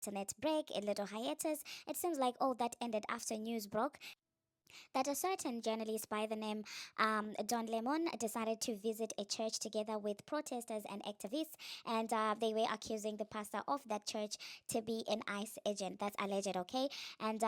internet break, a little hiatus. It seems like all that ended after news broke that a certain journalist by the name Don Lemon decided to visit a church together with protesters and activists, and they were accusing the pastor of that church to be an ICE agent. That's alleged, okay? And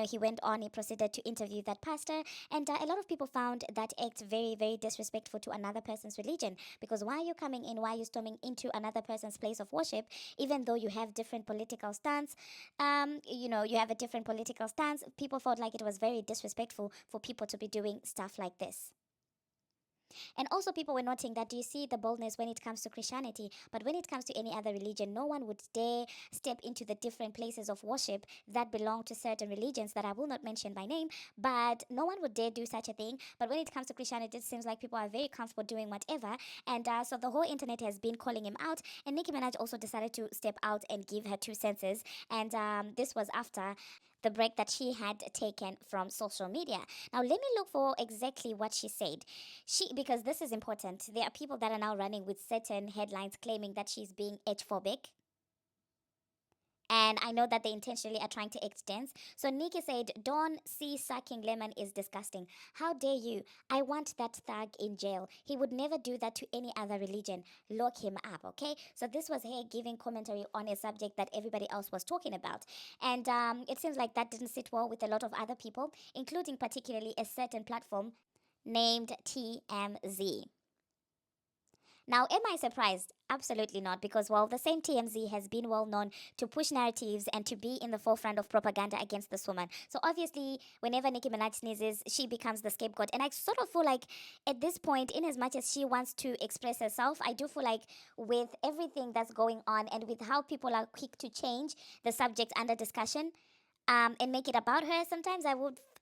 he went on. He proceeded to interview that pastor, and a lot of people found that act very, very disrespectful to another person's religion. Because why are you coming in? Why are you storming into another person's place of worship, even though you have different political stance? You have a different political stance. People felt like it was very disrespectful for people to be doing stuff like this. And also, people were noting that, do you see the boldness when it comes to Christianity? But when it comes to any other religion, no one would dare step into the different places of worship that belong to certain religions that I will not mention by name, but no one would dare do such a thing. But when it comes to Christianity, it seems like people are very comfortable doing whatever. And so the whole internet has been calling him out. And Nicki Minaj also decided to step out and give her 2 cents. And this was after the break that she had taken from social media. Now, let me look for exactly what she said. Because this is important. There are people that are now running with certain headlines claiming that she's being age-phobic. And I know that they intentionally are trying to extend. So Nikki said, Don't see sucking lemon is disgusting. How dare you? I want that thug in jail. He would never do that to any other religion. Lock him up, okay? So this was her giving commentary on a subject that everybody else was talking about. And it seems like that didn't sit well with a lot of other people, including particularly a certain platform named TMZ. Now, am I surprised? Absolutely not, because while the same TMZ has been well known to push narratives and to be in the forefront of propaganda against this woman. So obviously, whenever Nicki Minaj sneezes, she becomes the scapegoat. And I sort of feel like at this point, in as much as she wants to express herself, I do feel like with everything that's going on and with how people are quick to change the subject under discussion, and make it about her, sometimes I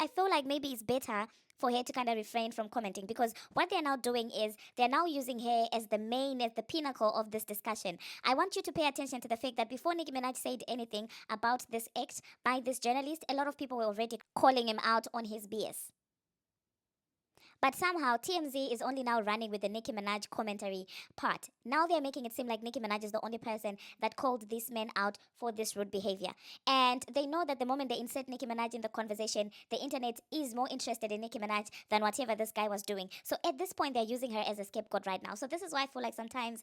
feel like maybe it's better for her to kind of refrain from commenting, because what they're now doing is they're now using her as the pinnacle of this discussion. I want you to pay attention to the fact that before Nicki Minaj said anything about this act by this journalist, a lot of people were already calling him out on his BS. But somehow TMZ is only now running with the Nicki Minaj commentary part. Now they're making it seem like Nicki Minaj is the only person that called this man out for this rude behavior. And they know that the moment they insert Nicki Minaj in the conversation, the internet is more interested in Nicki Minaj than whatever this guy was doing. So at this point, they're using her as a scapegoat right now. So this is why I feel like sometimes,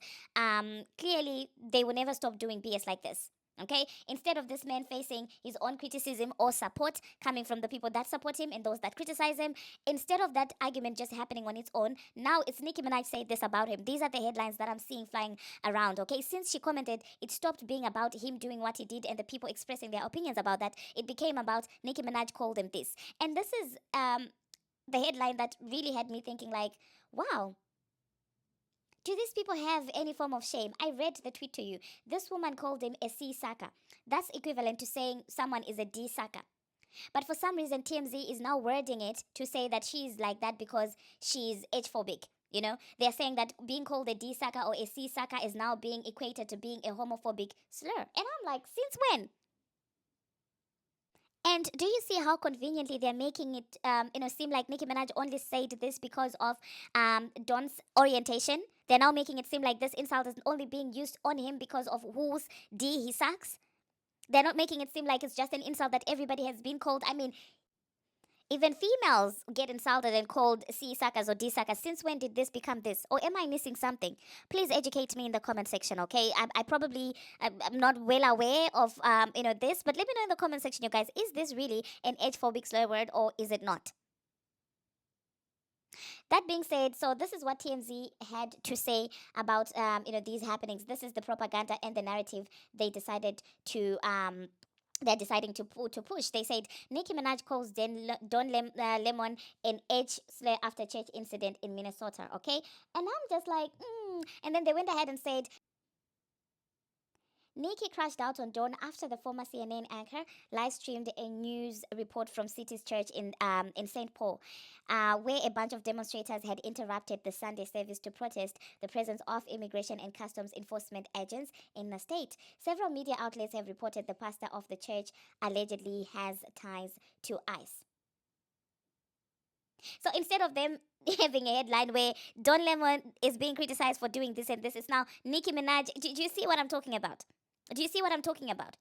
clearly, they will never stop doing BS like this. Okay, instead of this man facing his own criticism or support coming from the people that support him and those that criticize him, instead of that argument just happening on its own, now it's Nicki Minaj said this about him. These are the headlines that I'm seeing flying around. Okay, since she commented, it stopped being about him doing what he did and the people expressing their opinions about that. It became about Nicki Minaj called him this, and this is the headline that really had me thinking like, wow, do these people have any form of shame? I read the tweet to you. This woman called him a C sucker. That's equivalent to saying someone is a D sucker. But for some reason, TMZ is now wording it to say that she's like that because she's age phobic. They're saying that being called a D sucker or a C sucker is now being equated to being a homophobic slur. And I'm like, since when? And do you see how conveniently they're making it, seem like Nicki Minaj only said this because of Don's orientation? They're now making it seem like this insult is only being used on him because of whose D he sucks. They're not making it seem like it's just an insult that everybody has been called. I mean, even females get insulted and called C suckers or D suckers. Since when did this become this? Or am I missing something? Please educate me in the comment section, okay? I'm not well aware of this, but let me know in the comment section, you guys. Is this really an age phobic slur word or is it not? That being said, so this is what TMZ had to say about these happenings. This is the propaganda and the narrative they decided to they're deciding to push. They said Nicki Minaj calls Lemon an age slur after church incident in Minnesota. Okay, and I'm just like, and then they went ahead and said Nicki crashed out on Dawn after the former CNN anchor live streamed a news report from City's Church in St. Paul, where a bunch of demonstrators had interrupted the Sunday service to protest the presence of immigration and customs enforcement agents in the state. Several media outlets have reported the pastor of the church allegedly has ties to ICE. So instead of them having a headline where Don Lemon is being criticized for doing this and this, it's now Nicki Minaj. Do you see what I'm talking about? Do you see what I'm talking about?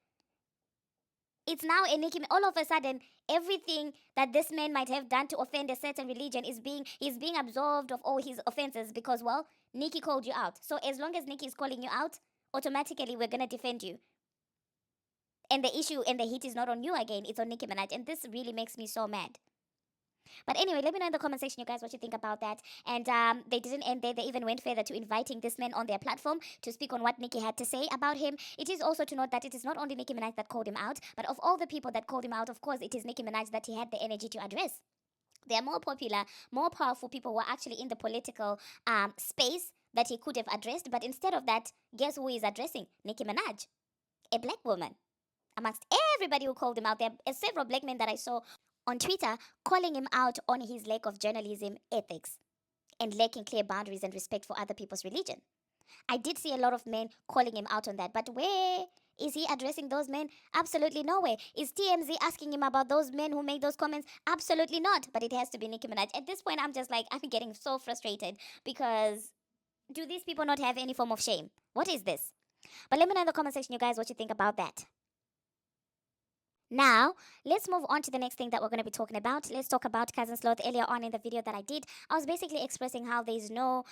It's now a Nicki. All of a sudden, everything that this man might have done to offend a certain religion is being absolved of all his offenses because, well, Nicki called you out. So as long as Nicki is calling you out, automatically we're gonna defend you. And the issue and the heat is not on you again; it's on Nicki Minaj, and this really makes me so mad. But anyway, let me know in the comment section, you guys, what you think about that. And they didn't end there. They even went further to inviting this man on their platform to speak on what Nicki had to say about him. It is also to note that it is not only Nicki Minaj that called him out, but of all the people that called him out, of course, it is Nicki Minaj that he had the energy to address. There are more popular, more powerful people who are actually in the political space that he could have addressed. But instead of that, guess who is addressing? Nicki Minaj, a black woman. Amongst everybody who called him out, there are several black men that I saw on Twitter calling him out on his lack of journalism ethics and lacking clear boundaries and respect for other people's religion. I did see a lot of men calling him out on that, but where is he addressing those men? Absolutely nowhere. Is TMZ asking him about those men who made those comments? Absolutely not. But it has to be Nicki Minaj. At this point, I'm just like, I'm getting so frustrated because do these people not have any form of shame? What is this? But let me know in the comment section, you guys, what you think about that. Now, let's move on to the next thing that we're going to be talking about. Let's talk about Cousin Sloth. Earlier on in the video that I did, I was basically expressing how there's no,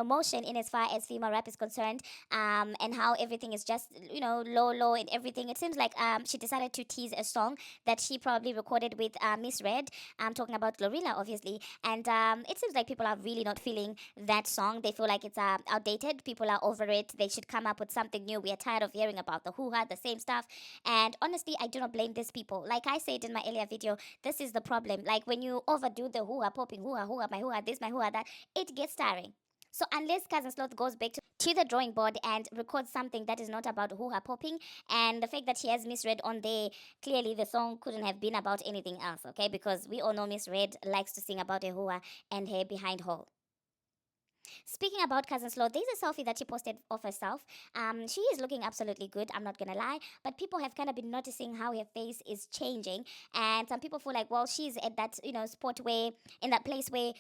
motion in as far as female rap is concerned, and how everything is just, low and everything. It seems like she decided to tease a song that she probably recorded with Miss Red. I'm talking about Glorilla, obviously, and it seems like people are really not feeling that song. They feel like it's outdated. People are over it. They should come up with something new. We are tired of hearing about the hoo-ha, the same stuff. And honestly, I do not blame these people. Like I said in my earlier video, this is the problem. Like when you overdo the hoo-ha, popping hoo-ha, my hoo-ha, this, my hoo-ha, that, it gets tiring. So unless Cousin Sloth goes back to the drawing board and records something that is not about hoo-ha popping, and the fact that she has Miss Red on there, clearly the song couldn't have been about anything else, okay? Because we all know Miss Red likes to sing about her hoo-ha and her behind hole. Speaking about Cousin Slow, there's a selfie that she posted of herself. She is looking absolutely good, I'm not gonna lie. But people have kind of been noticing how her face is changing. And some people feel like, well, she's at that, spot where, in that place where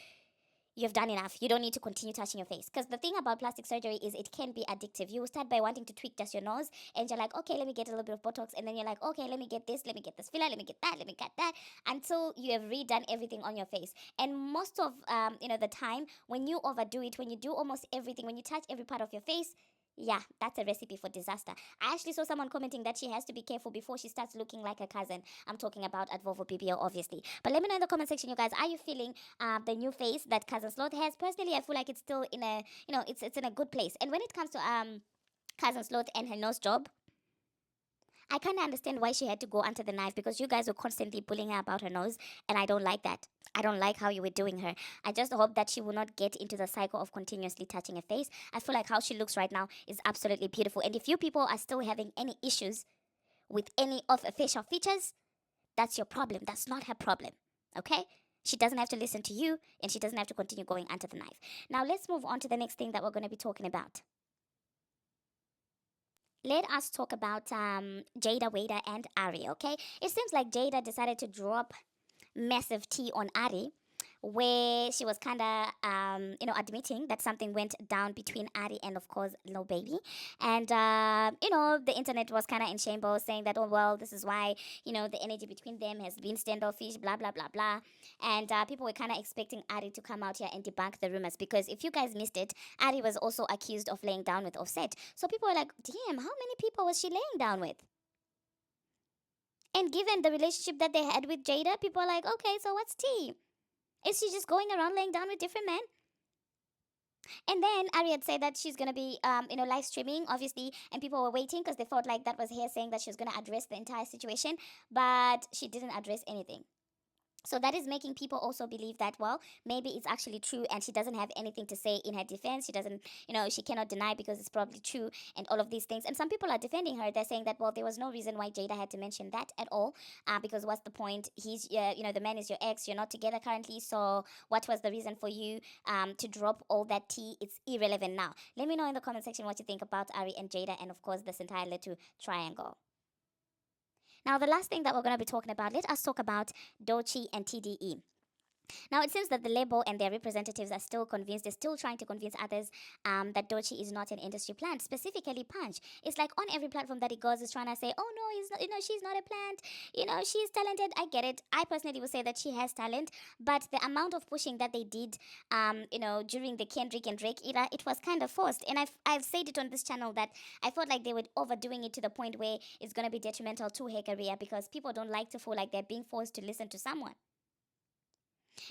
you've done enough. You don't need to continue touching your face. Because the thing about plastic surgery is it can be addictive. You will start by wanting to tweak just your nose, and you're like, okay, let me get a little bit of Botox. And then you're like, okay, let me get this filler, let me get that, let me get that, until you have redone everything on your face. And most of, the time, when you overdo it, when you do almost everything, when you touch every part of your face, yeah, that's a recipe for disaster. I actually saw someone commenting that she has to be careful before she starts looking like her cousin. I'm talking about at Volvo BBO, obviously. But let me know in the comment section, you guys, are you feeling the new face that Cousin Sloth has? Personally, I feel like it's still in a, it's in a good place. And when it comes to Cousin Sloth and her nose job, I kind of understand why she had to go under the knife, because you guys were constantly bullying her about her nose, and I don't like that. I don't like how you were doing her. I just hope that she will not get into the cycle of continuously touching her face. I feel like how she looks right now is absolutely beautiful. And if you people are still having any issues with any of her facial features, that's your problem. That's not her problem. Okay? She doesn't have to listen to you, and she doesn't have to continue going under the knife. Now, let's move on to the next thing that we're going to be talking about. Let us talk about Jada Wader and Ari, okay? It seems like Jada decided to drop massive tea on Ari, where she was kind of, admitting that something went down between Ari and, of course, Lil Baby. And, the internet was kind of in shambles, saying that, oh, well, this is why, the energy between them has been standoffish, blah, blah, blah, blah. And people were kind of expecting Ari to come out here and debunk the rumors, because if you guys missed it, Ari was also accused of laying down with Offset. So people were like, damn, how many people was she laying down with? And given the relationship that they had with Jada, people are like, okay, so what's tea? Is she just going around laying down with different men? And then Ari had said that she's going to be, live streaming, obviously, and people were waiting because they felt like that was her saying that she was going to address the entire situation, but she didn't address anything. So that is making people also believe that, well, maybe it's actually true and she doesn't have anything to say in her defense. She doesn't, she cannot deny because it's probably true and all of these things. And some people are defending her. They're saying that, well, there was no reason why Jada had to mention that at all, because what's the point? He's, the man is your ex. You're not together currently. So what was the reason for you to drop all that tea? It's irrelevant now. Let me know in the comment section what you think about Ari and Jada, and of course this entire little triangle. Now, the last thing that we're going to be talking about, let us talk about Doechii and TDE. Now, it seems that the label and their representatives are still convinced, they're still trying to convince others that Doechii is not an industry plant, specifically Punch. It's like on every platform that he goes, is trying to say, oh no, he's not, she's not a plant, she's talented. I get it. I personally would say that she has talent, but the amount of pushing that they did, during the Kendrick and Drake era, it was kind of forced. And I've said it on this channel that I felt like they were overdoing it to the point where it's going to be detrimental to her career because people don't like to feel like they're being forced to listen to someone.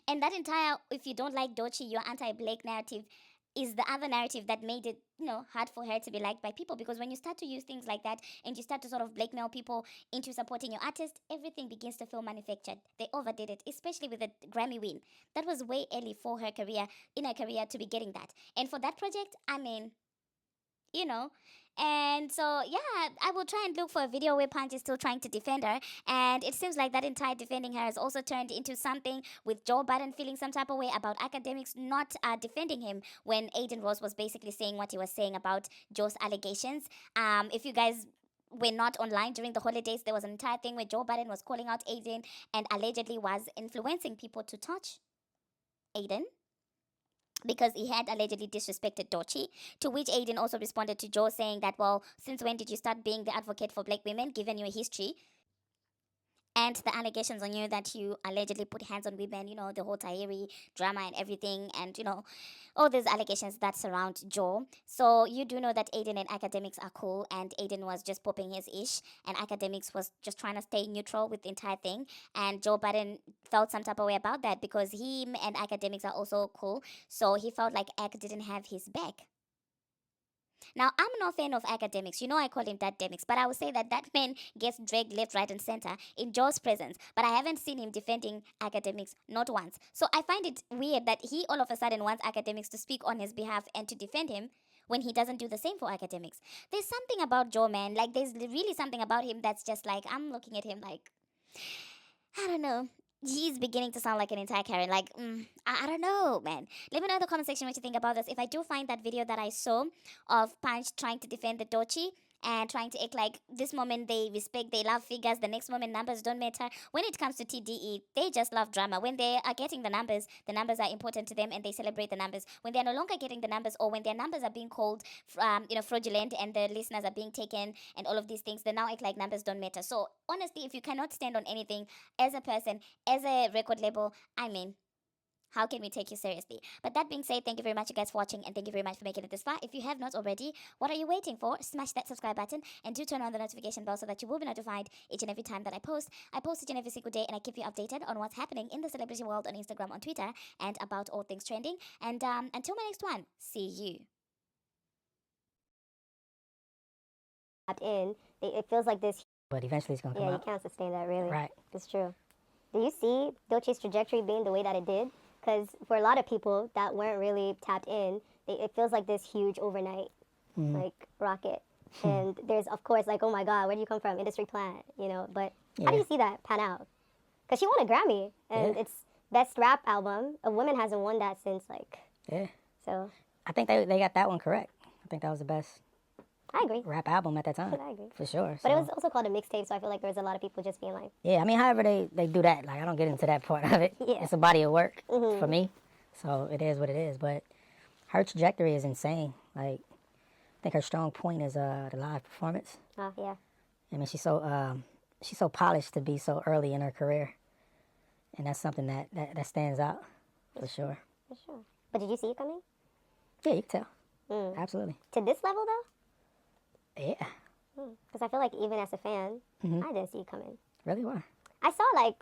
And that entire, if you don't like Doechii, your anti-black narrative is the other narrative that made it, hard for her to be liked by people. Because when you start to use things like that and you start to sort of blackmail people into supporting your artist, everything begins to feel manufactured. They overdid it, especially with the Grammy win. That was way early for her career, in her career, to be getting that. And for that project, I mean, you know. And so, yeah, I will try and look for a video where Punch is still trying to defend her. And it seems like that entire defending her has also turned into something with Joe Budden feeling some type of way about academics not defending him when Aiden Rose was basically saying what he was saying about Joe's allegations. If you guys were not online during the holidays, there was an entire thing where Joe Budden was calling out Aiden and allegedly was influencing people to touch Aiden because he had allegedly disrespected Doechii, to which Aiden also responded to Joe saying that, well, since when did you start being the advocate for black women, given your history? And the allegations on you that you allegedly put hands on women, the whole Tahiri drama and everything, and, all these allegations that surround Joe. So you do know that Aiden and academics are cool, and Aiden was just popping his ish, and academics was just trying to stay neutral with the entire thing. And Joe Budden felt some type of way about that because him and academics are also cool. So he felt like Ac didn't have his back. Now, I'm no fan of academics. I call him that demics, but I would say that that man gets dragged left, right, and center in Joe's presence. But I haven't seen him defending academics, not once. So I find it weird that he all of a sudden wants academics to speak on his behalf and to defend him when he doesn't do the same for academics. There's something about Joe, man. Like, there's really something about him that's just like, I'm looking at him like, I don't know. He's beginning to sound like an entire Karen. Like, I don't know, man. Let me know in the comment section what you think about this. If I do find that video that I saw of Punch trying to defend the Doechii and trying to act like this moment they respect, they love figures, the next moment numbers don't matter. When it comes to TDE, they just love drama. When they are getting the numbers are important to them and they celebrate the numbers. When they're no longer getting the numbers, or when their numbers are being called, fraudulent, and the listeners are being taken and all of these things, they now act like numbers don't matter. So honestly, if you cannot stand on anything as a person, as a record label, I mean, how can we take you seriously? But that being said, thank you very much, you guys, for watching, and thank you very much for making it this far. If you have not already, what are you waiting for? Smash that subscribe button and do turn on the notification bell so that you will be notified each and every time that I post. I post each and every single day, and I keep you updated on what's happening in the celebrity world on Instagram, on Twitter, and about all things trending. And until my next one, see you. It feels like this. But eventually it's going to come Yeah, out. you can't sustain that, really. Right. It's true. Do you see Doechii's trajectory being the way that it did? Because for a lot of people that weren't really tapped in, it feels like this huge overnight, rocket. And there's, of course, like, oh my God, where do you come from? Industry plant, But how do you see that pan out? Because she won a Grammy, and it's best rap album. A woman hasn't won that since, Yeah. So. I think they got that one correct. I think that was the best I agree. rap album at that time. I agree. For sure. But it was also called a mixtape, so I feel like there was a lot of people just being like... Yeah, I mean, however they do that, like, I don't get into that part of it. Yeah. It's a body of work for me, so it is what it is. But her trajectory is insane. Like, I think her strong point is the live performance. Oh, yeah. I mean, she's so polished to be so early in her career. And that's something that stands out, for sure. For sure. But did you see it coming? Yeah, you can tell. Absolutely. To this level, though? Yeah. Because I feel like even as a fan, I didn't see it coming. Really? Why? I saw,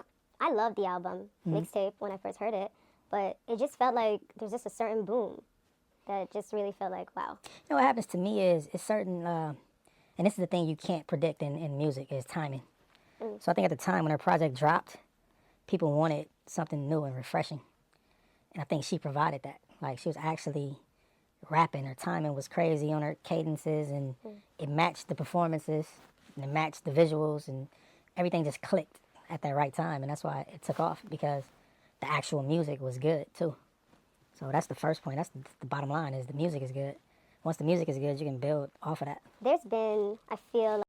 I loved the album, mixtape, when I first heard it. But it just felt like there's just a certain boom that just really felt like, wow. You know, what happens to me is it's certain, and this is the thing you can't predict in music, is timing. So I think at the time when her project dropped, people wanted something new and refreshing. And I think she provided that. Like, she was actually rapping. Her timing was crazy on her cadences, and it matched the performances, and it matched the visuals, and everything just clicked at that right time. And that's why it took off, because the actual music was good, too. So that's the first point. That's the bottom line, is the music is good. Once the music is good, you can build off of that. There's been, I feel